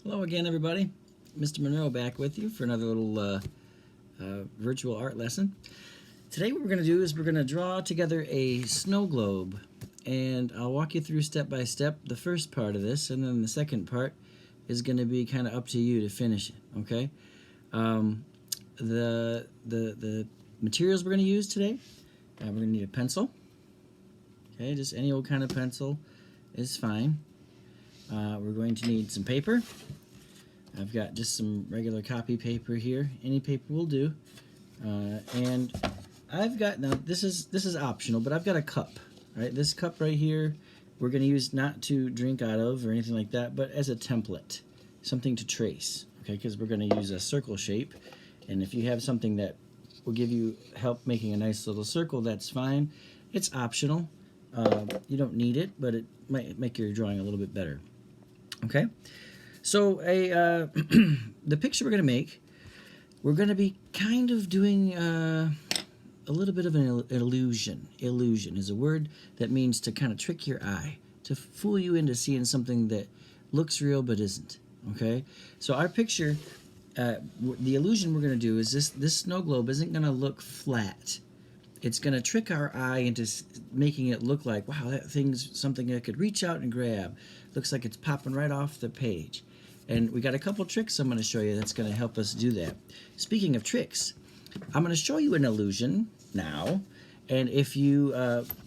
Hello again, everybody. Mr. Monroe back with you for another little virtual art lesson. Today what we're going to do is we're going to draw together a snow globe, and I'll walk you through step by step the first part of this, and then the second part is going to be kind of up to you to finish it, okay? The materials we're going to use today, we're going to need a pencil, okay? Just any old kind of pencil is fine. We're going to need some paper. I've got just some regular copy paper here. Any paper will do. And I've got, now this is optional, but I've got a cup. Right, this cup right here, we're going to use not to drink out of or anything like that, but as a template, something to trace. Okay, because we're going to use a circle shape, and if you have something that will give you help making a nice little circle, that's fine. It's optional. You don't need it, but it might make your drawing a little bit better. Okay, so the picture we're going to make, we're going to be kind of doing a little bit of an illusion. Illusion is a word that means to kind of trick your eye, to fool you into seeing something that looks real but isn't. Okay, so our picture, the illusion we're going to do is this snow globe isn't going to look flat. It's going to trick our eye into making it look like, wow, that thing's something I could reach out and grab. Looks like it's popping right off the page. And we got a couple tricks I'm going to show you that's going to help us do that. Speaking of tricks, I'm going to show you an illusion now, and if you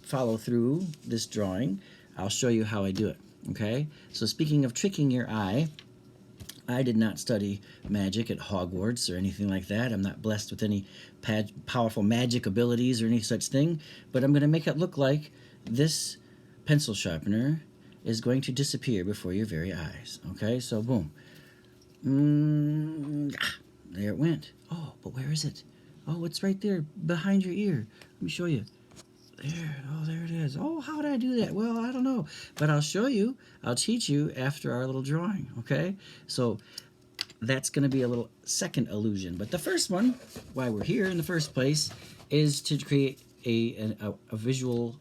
follow through this drawing, I'll show you how I do it. Okay? So speaking of tricking your eye, I did not study magic at Hogwarts or anything like that. I'm not blessed with any powerful magic abilities or any such thing, but I'm going to make it look like this pencil sharpener is going to disappear before your very eyes. Okay, so boom. There it went. Oh, but where is it? Oh, it's right there behind your ear. Let me show you. There, oh, there it is. Oh, how did I do that? Well, I don't know, but I'll show you. I'll teach you after our little drawing, okay? So that's going to be a little second illusion. But the first one, why we're here in the first place, is to create a visual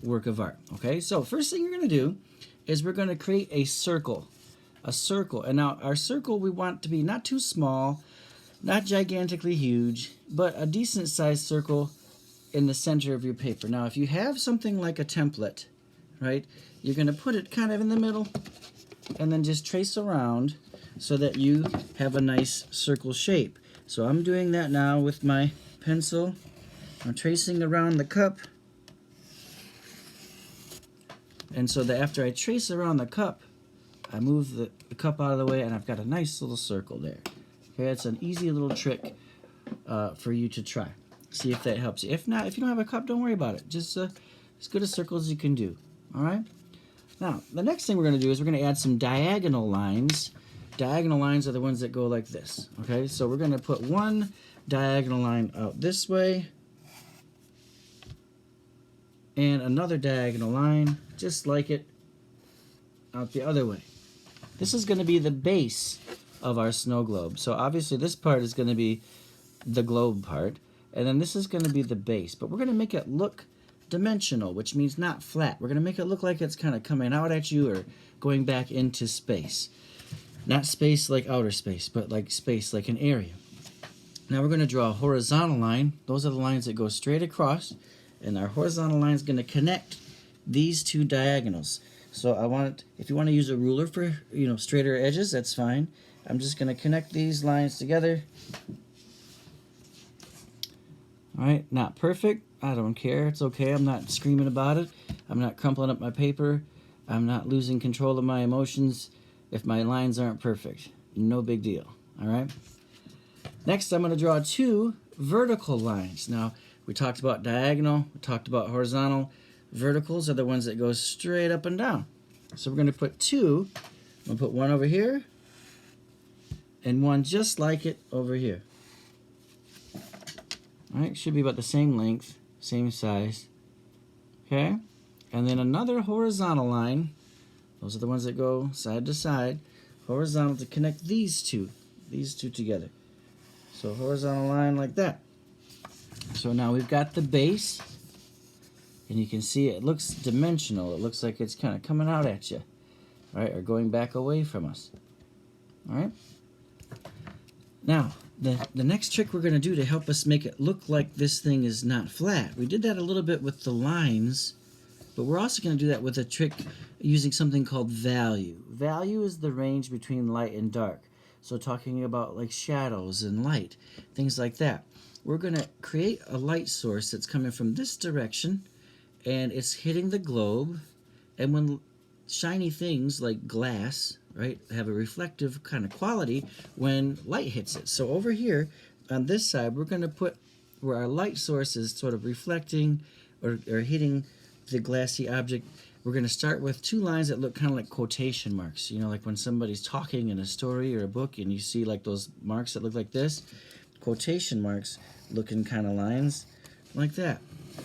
work of art, okay? So first thing you're going to do is we're going to create a circle. A circle. And now our circle we want to be not too small, not gigantically huge, but a decent sized circle in the center of your paper. Now, if you have something like a template, right, you're going to put it kind of in the middle and then just trace around so that you have a nice circle shape. So I'm doing that now with my pencil. I'm tracing around the cup. And so that after I trace around the cup, I move the cup out of the way and I've got a nice little circle there. Okay, it's an easy little trick for you to try. See if that helps you. If not, if you don't have a cup, don't worry about it. Just as good a circle as you can do. All right? Now, the next thing we're going to do is we're going to add some diagonal lines. Diagonal lines are the ones that go like this. Okay? So we're going to put one diagonal line out this way and another diagonal line, just like it, out the other way. This is going to be the base of our snow globe. So obviously this part is going to be the globe part. And then this is going to be the base, but we're going to make it look dimensional, which means not flat. We're going to make it look like it's kind of coming out at you or going back into space. Not space like outer space, but like space like an area. Now we're going to draw a horizontal line. Those are the lines that go straight across, and our horizontal line is going to connect these two diagonals. So I want, if you want to use a ruler for, straighter edges, that's fine. I'm just going to connect these lines together. All right, not perfect. I don't care. It's okay. I'm not screaming about it. I'm not crumpling up my paper. I'm not losing control of my emotions if my lines aren't perfect. No big deal. All right? Next, I'm going to draw two vertical lines. Now, we talked about diagonal. We talked about horizontal. Verticals are the ones that go straight up and down. So we're going to put two. I'm going to put one over here and one just like it over here. All right, should be about the same length, same size. Okay, and then another horizontal line. Those are the ones that go side to side. Horizontal to connect these two together. So horizontal line like that. So now we've got the base, and you can see it looks dimensional. It looks like it's kind of coming out at you, right, or going back away from us. All right. Now, the next trick we're going to do to help us make it look like this thing is not flat. We did that a little bit with the lines, but we're also going to do that with a trick using something called value. Value is the range between light and dark. So talking about like shadows and light, things like that. We're going to create a light source that's coming from this direction, and it's hitting the globe. And when shiny things like glass, right, have a reflective kind of quality when light hits it. So over here on this side, we're going to put where our light source is sort of reflecting or hitting the glassy object. We're going to start with two lines that look kind of like quotation marks. You know, like when somebody's talking in a story or a book and you see like those marks that look like this. Quotation marks looking kind of lines like that.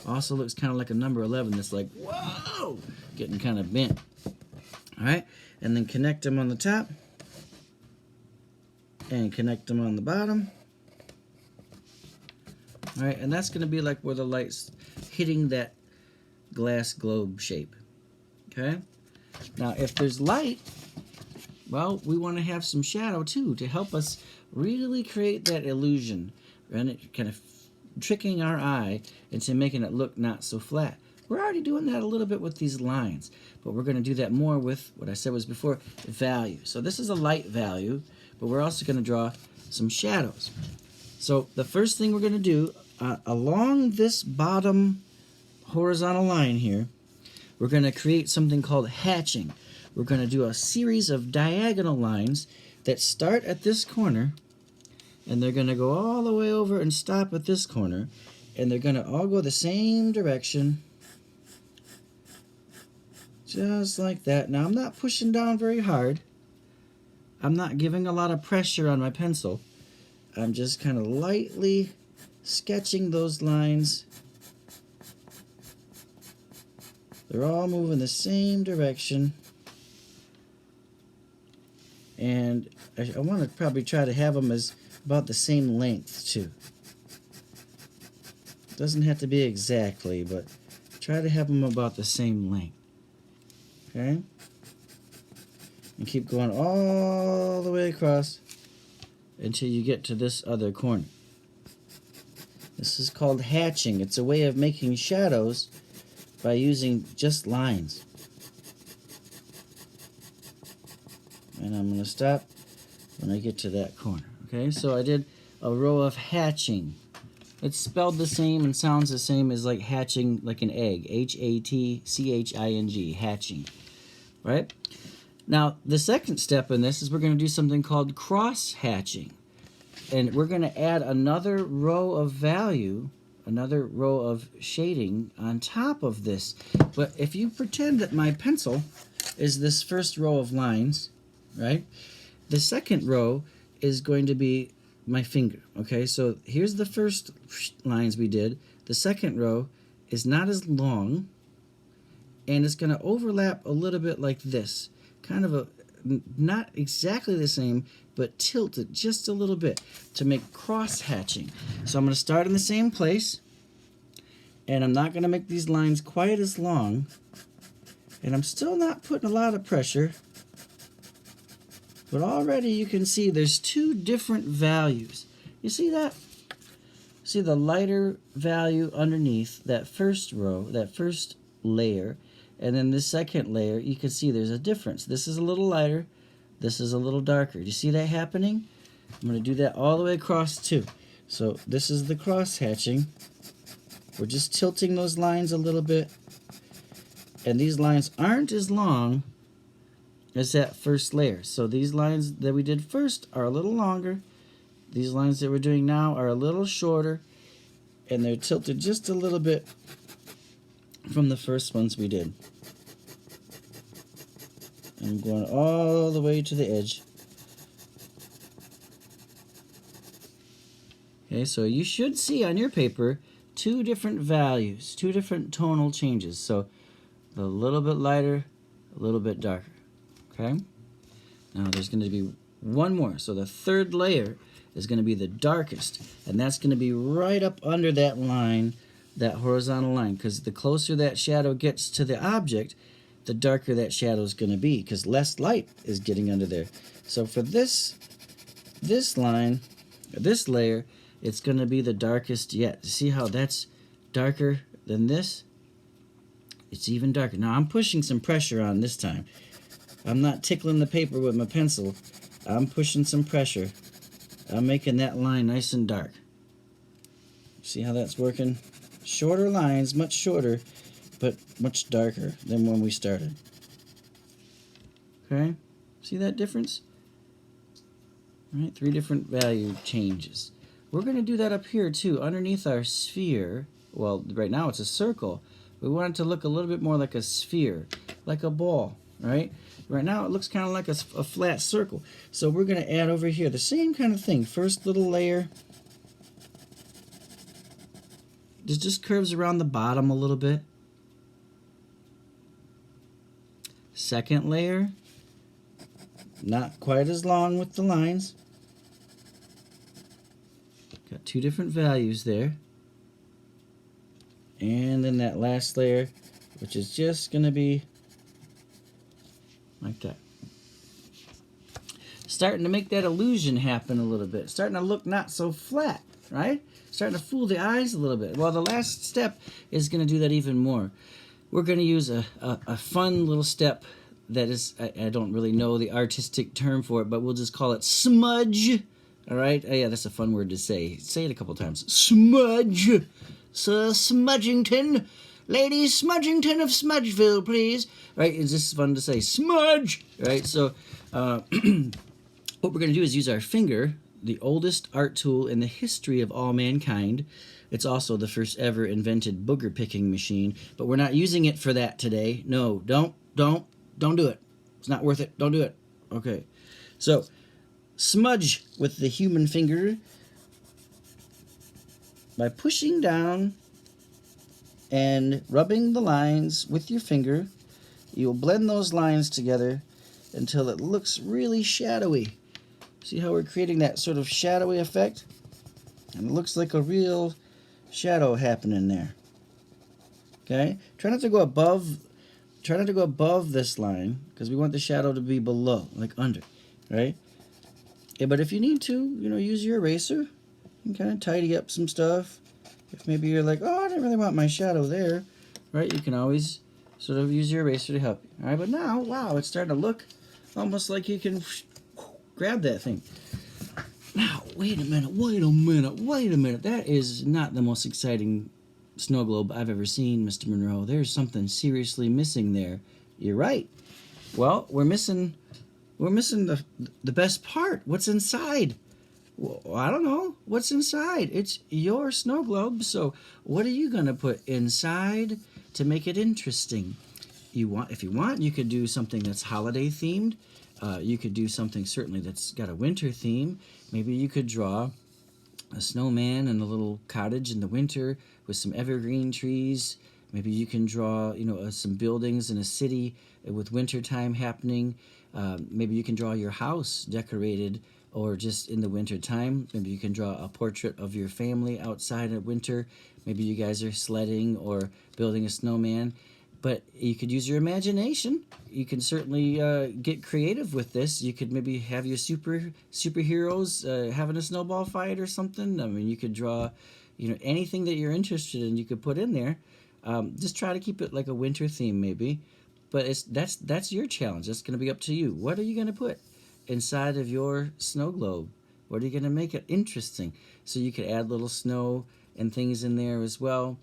Also looks kind of like a number 11 that's like, whoa, getting kind of bent. All right, and then connect them on the top and connect them on the bottom. All right, and that's going to be like where the light's hitting that glass globe shape. Okay, now if there's light, well, we want to have some shadow too to help us really create that illusion, and it kind of tricking our eye into making it look not so flat. We're already doing that a little bit with these lines, but we're going to do that more with what I said was before, value. So this is a light value, but we're also going to draw some shadows. So the first thing we're going to do, along this bottom horizontal line here, we're going to create something called hatching. We're going to do a series of diagonal lines that start at this corner, and they're going to go all the way over and stop at this corner, and they're going to all go the same direction, just like that. Now I'm not pushing down very hard. I'm not giving a lot of pressure on my pencil. I'm just kind of lightly sketching those lines. They're all moving the same direction. And I want to probably try to have them as about the same length too. Doesn't have to be exactly, but try to have them about the same length. Okay? And keep going all the way across until you get to this other corner. This is called hatching. It's a way of making shadows by using just lines. And I'm going to stop when I get to that corner. Okay, so I did a row of hatching. It's spelled the same and sounds the same as like hatching like an egg. H-A-T-C-H-I-N-G, hatching. Right? Now, the second step in this is we're going to do something called cross-hatching. And we're going to add another row of value, another row of shading on top of this. But if you pretend that my pencil is this first row of lines, right? The second row is going to be my finger, okay? So here's the first lines we did. The second row is not as long, and it's going to overlap a little bit like this. Kind of a, not exactly the same, but tilted just a little bit to make cross-hatching. So I'm going to start in the same place, and I'm not going to make these lines quite as long, and I'm still not putting a lot of pressure. But already you can see there's two different values. You see that? See the lighter value underneath that first row, that first layer, and then the second layer, you can see there's a difference. This is a little lighter, this is a little darker. Do you see that happening? I'm going to do that all the way across too. So this is the cross-hatching. We're just tilting those lines a little bit. And these lines aren't as long as that first layer. So these lines that we did first are a little longer. These lines that we're doing now are a little shorter, and they're tilted just a little bit from the first ones we did. I'm going all the way to the edge. Okay, so you should see on your paper two different values, two different tonal changes. So a little bit lighter, a little bit darker. Okay? Now there's going to be one more. So the third layer is going to be the darkest, and that's going to be right up under that line, that horizontal line, because the closer that shadow gets to the object, the darker that shadow is going to be, because less light is getting under there. So for this line, this layer, it's going to be the darkest yet. See how that's darker than this? It's even darker. Now I'm pushing some pressure on this time. I'm not tickling the paper with my pencil. I'm pushing some pressure. I'm making that line nice and dark. See how that's working? Shorter lines, much shorter, but much darker than when we started. Okay? See that difference? All right, 3 different value changes. We're going to do that up here too, underneath our sphere. Well, right now it's a circle. We want it to look a little bit more like a sphere, like a ball, right? Right now it looks kind of like a flat circle. So we're going to add over here the same kind of thing. First little layer. It just curves around the bottom a little bit. Second layer. Not quite as long with the lines. Got 2 different values there. And then that last layer, which is just going to be like that. Starting to make that illusion happen a little bit. Starting to look not so flat, right? Starting to fool the eyes a little bit. Well, the last step is going to do that even more. We're going to use a fun little step that is, I don't really know the artistic term for it, but we'll just call it smudge. All right? Oh, yeah, that's a fun word to say. Say it a couple times. Smudge. Sir Smudgington. Lady Smudgington of Smudgeville, please. Right? It's just fun to say. Smudge! Right? So, what we're going to do is use our finger, the oldest art tool in the history of all mankind. It's also the first ever invented booger picking machine, but we're not using it for that today. No, don't do it. It's not worth it. Don't do it. Okay. So, smudge with the human finger by pushing down and rubbing the lines with your finger. You'll blend those lines together until it looks really shadowy. See how we're creating that sort of shadowy effect? And it looks like a real shadow happening there. Okay? Try not to go above this line, because we want the shadow to be below, like under, right? Yeah, but if you need to, use your eraser and kind of tidy up some stuff. If maybe you're like, oh, I didn't really want my shadow there, right? You can always sort of use your eraser to help you. All right, but now, wow, it's starting to look almost like you can grab that thing. Now, wait a minute. That is not the most exciting snow globe I've ever seen, Mr. Monroe. There's something seriously missing there. You're right. Well, we're missing the best part. What's inside? Well, I don't know. What's inside? It's your snow globe. So what are you going to put inside to make it interesting? If you want, you could do something that's holiday themed. You could do something certainly that's got a winter theme. Maybe you could draw a snowman and a little cottage in the winter with some evergreen trees. Maybe you can draw, some buildings in a city with wintertime happening. Maybe you can draw your house decorated or just in the winter time. Maybe you can draw a portrait of your family outside in winter. Maybe you guys are sledding or building a snowman. But you could use your imagination. You can certainly get creative with this. You could maybe have your superheroes having a snowball fight or something. I mean, you could draw, anything that you're interested in. You could put in there. Just try to keep it like a winter theme, maybe. But that's your challenge. That's going to be up to you. What are you going to put inside of your snow globe? What are you going to make it interesting? So you could add little snow and things in there as well.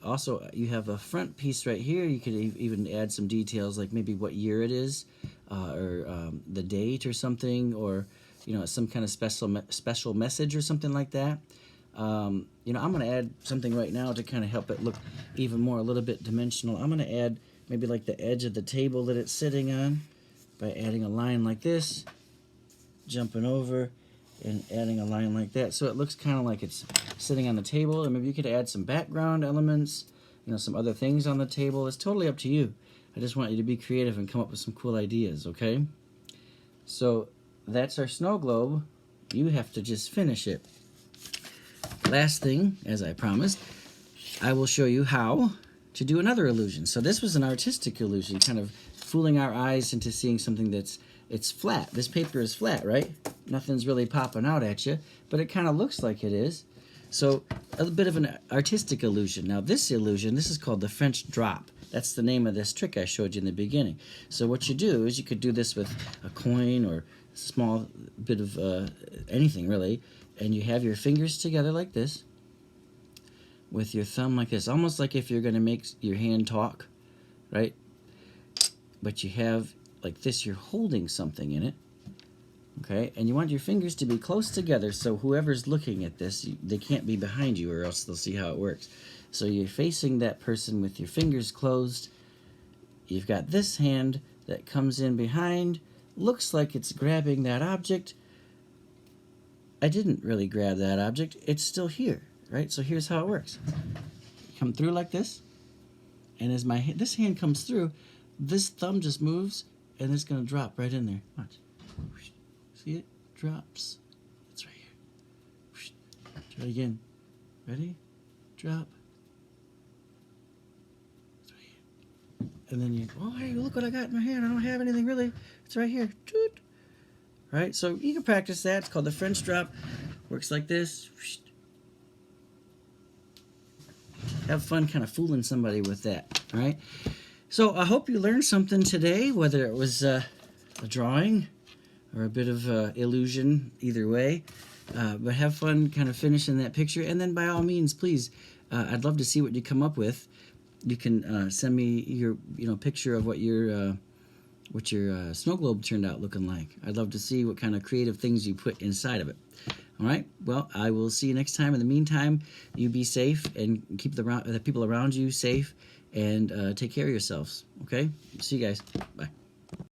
Also, you have a front piece right here. You could even add some details, like maybe what year it is, or the date or something, or some kind of special message or something like that. I'm going to add something right now to kind of help it look even more a little bit dimensional. I'm going to add maybe like the edge of the table that it's sitting on by adding a line like this, jumping over, and adding a line like that, so it looks kind of like it's sitting on the table. And maybe you could add some background elements, some other things on the table. It's totally up to you. I just want you to be creative and come up with some cool ideas, okay? So that's our snow globe. You have to just finish it. Last thing, as I promised, I will show you how to do another illusion. So this was an artistic illusion, kind of fooling our eyes into seeing something it's flat. This paper is flat, right? Nothing's really popping out at you, but it kind of looks like it is. So a bit of an artistic illusion. Now this illusion, this is called the French drop. That's the name of this trick I showed you in the beginning. So what you do is you could do this with a coin or a small bit of anything really, and you have your fingers together like this, with your thumb like this, almost like if you're going to make your hand talk, right? But you have like this, you're holding something in it, okay? And you want your fingers to be close together so whoever's looking at this, they can't be behind you or else they'll see how it works. So you're facing that person with your fingers closed. You've got this hand that comes in behind, looks like it's grabbing that object. I didn't really grab that object, it's still here, right? So here's how it works. Come through like this, and as this hand comes through, this thumb just moves, and it's going to drop right in there. Watch. See it? Drops. It's right here. Try it again. Ready? Drop. It's right here. And then you, oh, hey, look what I got in my hand. I don't have anything really. It's right here. Right? So you can practice that. It's called the French drop. Works like this. Have fun kind of fooling somebody with that. All right? So I hope you learned something today, whether it was a drawing or a bit of illusion, either way. But have fun kind of finishing that picture. And then by all means, please, I'd love to see what you come up with. You can send me your picture of what your snow globe turned out looking like. I'd love to see what kind of creative things you put inside of it. All right, well, I will see you next time. In the meantime, you be safe and keep the people around you safe, and take care of yourselves, okay? See you guys. Bye.